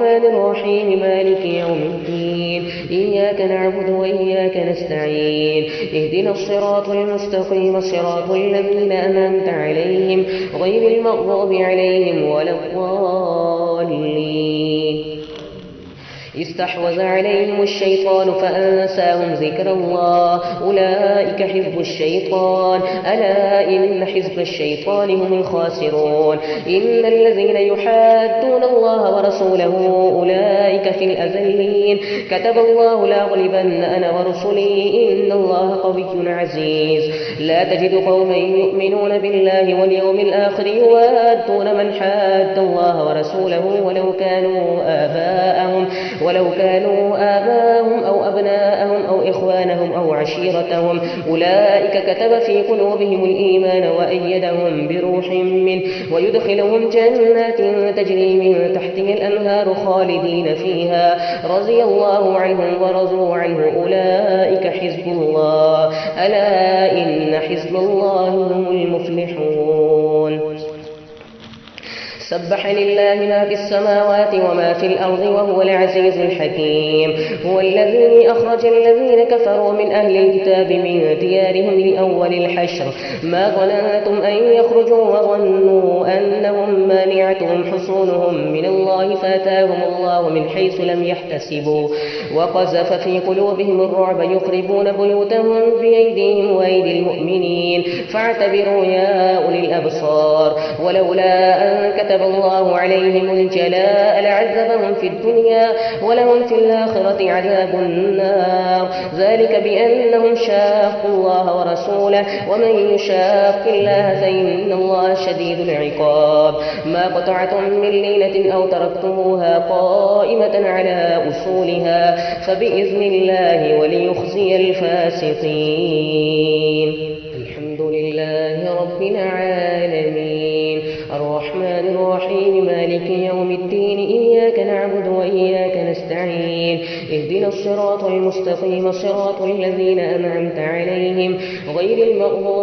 الرحمن الرحيم مالك يوم الدين إياك نعبد وإياك نستعين اهدنا الصراط المستقيم صراط الذين أنعمت عليهم غير المغضوب عليهم ولا الضالين. استحوذ عليهم الشيطان فأنساهم ذكر الله أولئك حزب الشيطان ألا إن حزب الشيطان هم الخاسرون. إن الذين يحادون الله ورسوله أولئك في الأذلين كتب الله لأغلبن أنا ورسلي إن الله قوي عزيز. لا تجد قوما يؤمنون بالله واليوم الآخر يوادون من حاد الله ورسوله ولو كانوا آباءهم أو أبناءهم أو إخوانهم أو عشيرتهم أولئك كتب في قلوبهم الإيمان وأيدهم بروح منه ويدخلهم جنات تجري من تحتها الأنهار خالدين فيها رضي الله عنهم ورضوا عنه أولئك حزب الله ألا إن حزب الله هم المفلحون. سبح لله ما في السماوات وما في الأرض وهو العزيز الحكيم. هو الذي أخرج الذين كفروا من أهل الكتاب من ديارهم لأول الحشر ما ظننتم أن يخرجوا وظنوا أنهم مانعتهم حصونهم من الله فأتاهم الله من حيث لم يحتسبوا وقذف في قلوبهم الرعب يخربون بيوتهم بأيديهم وأيدي المؤمنين فاعتبروا يا أولي الأبصار. ولولا أن كتب الله عليهم الجلاء لعذبهم في الدنيا ولهم في الآخرة عذاب النار ذلك بأنهم شاقوا الله ورسوله ومن يشاق الله فإن الله شديد العقاب. ما قطعتم من لينة أو تركتموها قائمة على أصولها فبإذن الله وليخزي الفاسقين. الحمد لله رب العالمين الرحمن الرحيم مالك يوم الدين إياك نعبد وإياك نستعين اهدنا الصراط المستقيم صراط الذين أنعمت عليهم غير المغضوب